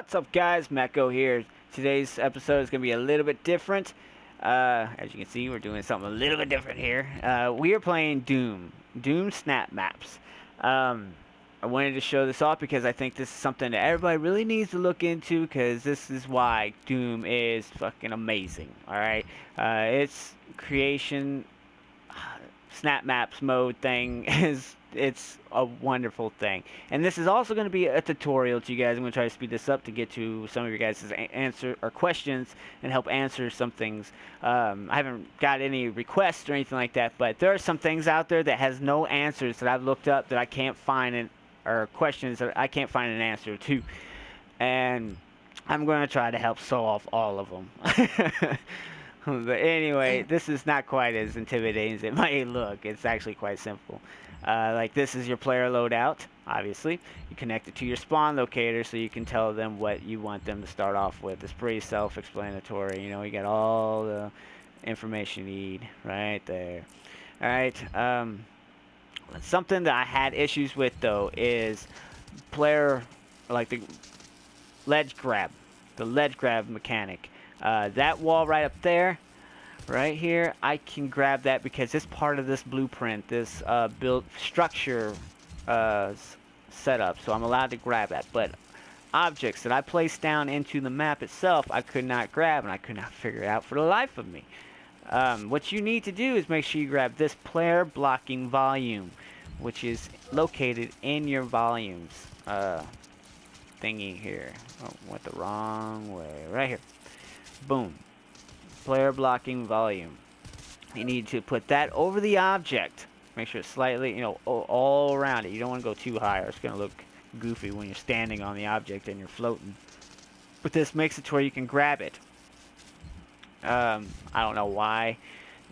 What's up, guys? Mecco here. Today's episode is going to be a little bit different. As you can see, we're doing something a little bit different here. We are playing Doom Snap Maps. I wanted to show this off because I think this is something that everybody really needs to look into, because this is why Doom is fucking amazing. Alright? Its creation snap maps mode thing it's a wonderful thing. And this is also going to be a tutorial to you guys. I'm going to try to speed this up to get to some of your guys' answer or questions and help answer some things. I haven't got any requests or anything like that, but there are some things out there that has no answers that I've looked up that I can't find, or questions that I can't find an answer to. And I'm going to try to help solve all of them. But anyway, this is not quite as intimidating as it might look. It's actually quite simple. Like, this is your player loadout, obviously. You connect it to your spawn locator so you can tell them what you want them to start off with. It's pretty self-explanatory. You know, you got all the information you need right there. Alright, something that I had issues with, though, is player, like the ledge grab. The ledge grab mechanic. That wall right up there, right here, I can grab that because it's part of this blueprint, this build structure setup, so I'm allowed to grab that. But objects that I placed down into the map itself, I could not grab, and I could not figure it out for the life of me. What you need to do is make sure you grab this player blocking volume, which is located in your volumes thingy here. Oh, went the wrong way. Right here. Boom. Player blocking volume. You need to put that over the object. Make sure it's slightly, you know, all around it. You don't want to go too high, or it's going to look goofy when you're standing on the object and you're floating. But this makes it to where you can grab it. I don't know why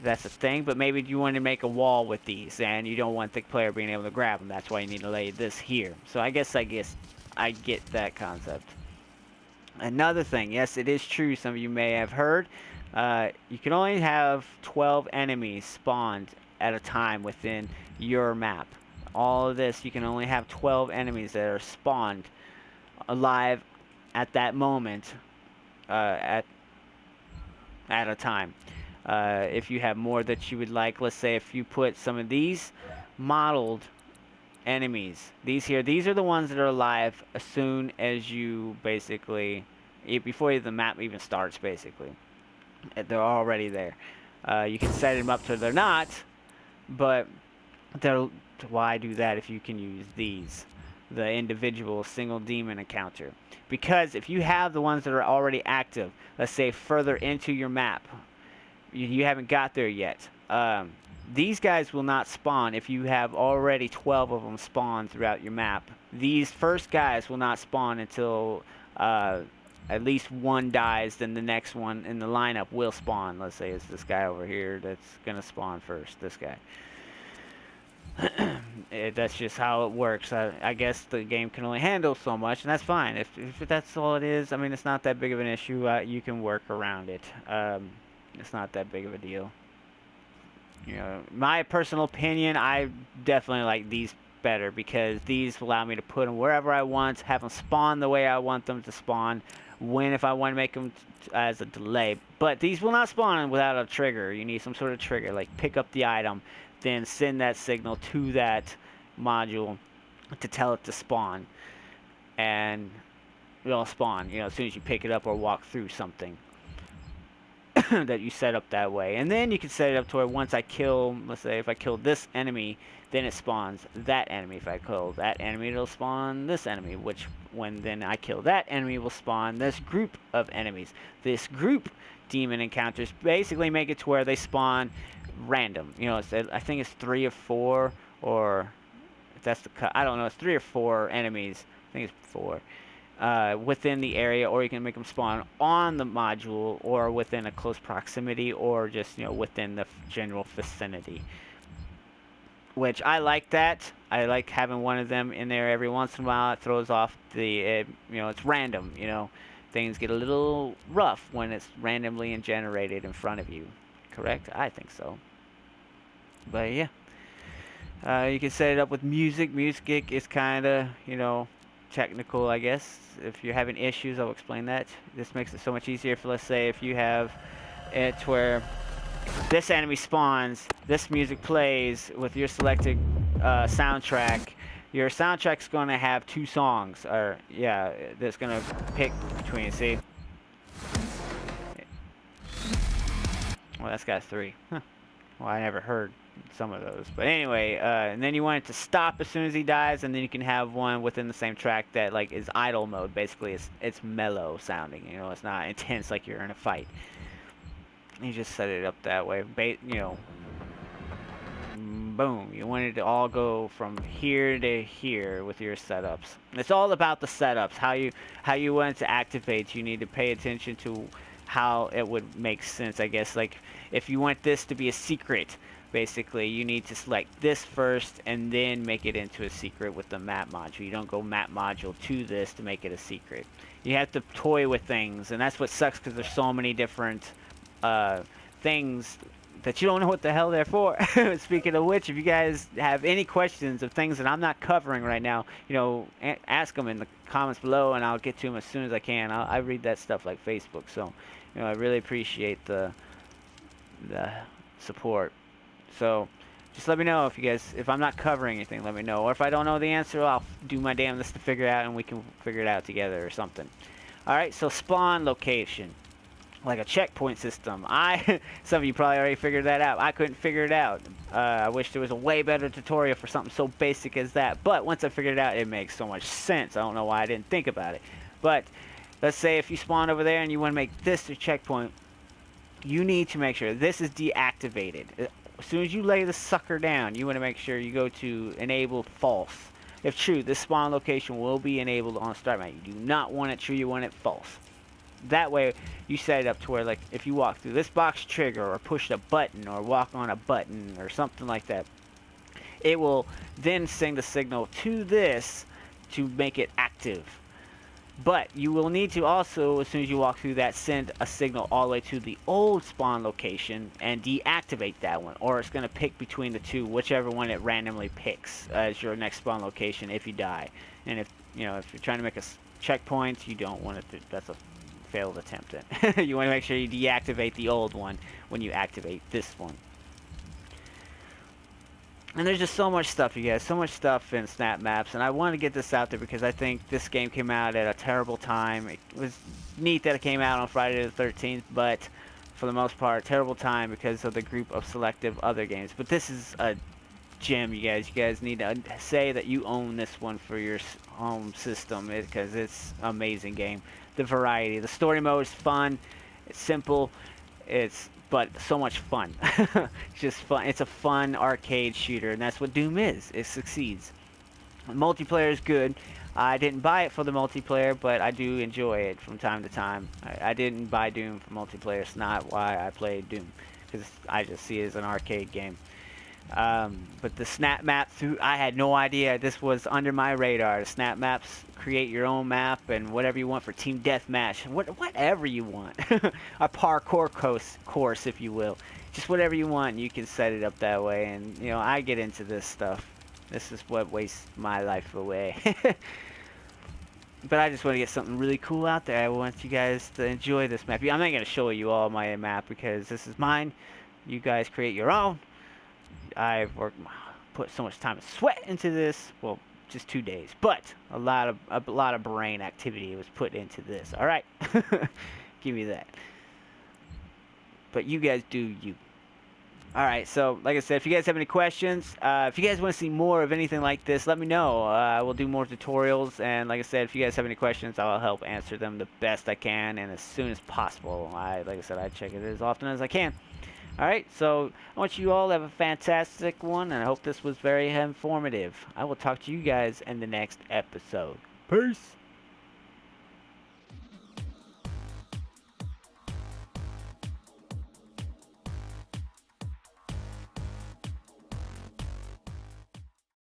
that's a thing, but maybe you want to make a wall with these, and you don't want the player being able to grab them. That's why you need to lay this here. So I guess I get that concept. Another thing, yes, it is true, some of you may have heard, you can only have 12 enemies spawned at a time within your map. All of this, you can only have 12 enemies that are spawned alive at that moment, at a time. If you have more that you would like, let's say if you put some of these modeled enemies, these are the ones that are alive as soon as you basically, before the map even starts, basically. They're already there. You can set them up so they're not, but why do that if you can use these, the individual single demon encounter? Because if you have the ones that are already active, let's say further into your map, you haven't got there yet, these guys will not spawn if you have already 12 of them spawned throughout your map. These first guys will not spawn until at least one dies, then the next one in the lineup will spawn. Let's say it's this guy over here that's going to spawn first, this guy. That's just how it works. I guess the game can only handle so much, and that's fine. If that's all it is, I mean, it's not that big of an issue. You can work around it. It's not that big of a deal. You know, my personal opinion, I definitely like these better, because these allow me to put them wherever I want, have them spawn the way I want them to spawn, if I want to make them as a delay. But these will not spawn without a trigger. You need some sort of trigger, like pick up the item, then send that signal to that module to tell it to spawn, and it'll spawn, you know, as soon as you pick it up or walk through something that you set up that way. And then you can set it up to where once I kill, let's say if I kill this enemy, then it spawns that enemy. If I kill that enemy, it'll spawn this enemy, which when then I kill that enemy will spawn this group of enemies. This group demon encounters basically make it to where they spawn random. You know, I think it's 3 or 4, or if that's the cut, I don't know, it's 3 or 4 enemies. I think it's 4. Within the area, or you can make them spawn on the module, or within a close proximity, or just, you know, within the general vicinity. Which I like that. I like having one of them in there every once in a while. It throws off the, you know, it's random, you know. Things get a little rough when it's randomly generated in front of you. Correct? I think so. But yeah. You can set it up with music. Music is kind of, you know, technical, I guess. If you're having issues, I'll explain that. This makes it so much easier for, let's say, if you have it where this enemy spawns, this music plays with your selected soundtrack. Your soundtrack's going to have 2 songs, or yeah, that's going to pick between. See? Well, that's got 3. Huh. Well, I never heard some of those, but anyway, and then you want it to stop as soon as he dies, and then you can have one within the same track that like is idle mode. Basically, it's mellow sounding. You know, it's not intense like you're in a fight. You just set it up that way. You know, boom. You want it to all go from here to here with your setups. It's all about the setups. How you want it to activate. You need to pay attention to how it would make sense. I guess like if you want this to be a secret. Basically, you need to select this first and then make it into a secret with the map module. You don't go map module to this to make it a secret. You have to toy with things, and that's what sucks because there's so many different things that you don't know what the hell they're for. Speaking of which, if you guys have any questions of things that I'm not covering right now, you know, ask them in the comments below, and I'll get to them as soon as I can. I read that stuff like Facebook, so you know I really appreciate the support. So, just let me know if I'm not covering anything, let me know. Or if I don't know the answer, I'll do my damnedest to figure it out, and we can figure it out together or something. Alright, so spawn location. Like a checkpoint system. Some of you probably already figured that out. I couldn't figure it out. I wish there was a way better tutorial for something so basic as that. But once I figured it out, it makes so much sense. I don't know why I didn't think about it. But, let's say if you spawn over there and you want to make this your checkpoint, you need to make sure this is deactivated. As soon as you lay the sucker down, you want to make sure you go to enable false. If true, this spawn location will be enabled on start map. You do not want it true, you want it false. That way, you set it up to where, like, if you walk through this box trigger or push a button or walk on a button or something like that, it will then send the signal to this to make it active. But you will need to also, as soon as you walk through that, send a signal all the way to the old spawn location and deactivate that one, or it's going to pick between the two, whichever one it randomly picks as your next spawn location if you die. And if you know if you're trying to make a checkpoint, you don't want it to, that's a failed attempt. You want to make sure you deactivate the old one when you activate this one. And there's just so much stuff, you guys. So much stuff in Snapmaps. And I want to get this out there because I think this game came out at a terrible time. It was neat that it came out on Friday the 13th, but for the most part, terrible time because of the group of selective other games. But this is a gem, you guys. You guys need to say that you own this one for your home system because it's an amazing game. The variety. The story mode is fun. It's simple. But so much fun. It's just fun. It's a fun arcade shooter, and that's what Doom is. It succeeds. Multiplayer is good. I didn't buy it for the multiplayer, but I do enjoy it from time to time. I didn't buy Doom for multiplayer. It's not why I played Doom, because I just see it as an arcade game. But the Snapmap, I had no idea this was under my radar. The Snapmaps create your own map and whatever you want for team deathmatch, whatever you want. A parkour course, if you will. Just whatever you want, you can set it up that way. And you know, I get into this stuff. This is what wastes my life away. But I just want to get something really cool out there. I want you guys to enjoy this map. I'm not going to show you all my map because this is mine. You guys create your own. I've put so much time and sweat into this. Well, just 2 days, but a lot of brain activity was put into this. All right, give me that. But you guys do you. All right. So, like I said, if you guys have any questions, if you guys want to see more of anything like this, let me know. I will do more tutorials. And like I said, if you guys have any questions, I'll help answer them the best I can and as soon as possible. Like I said, I check it as often as I can. Alright, so I want you all to have a fantastic one, and I hope this was very informative. I will talk to you guys in the next episode. Peace!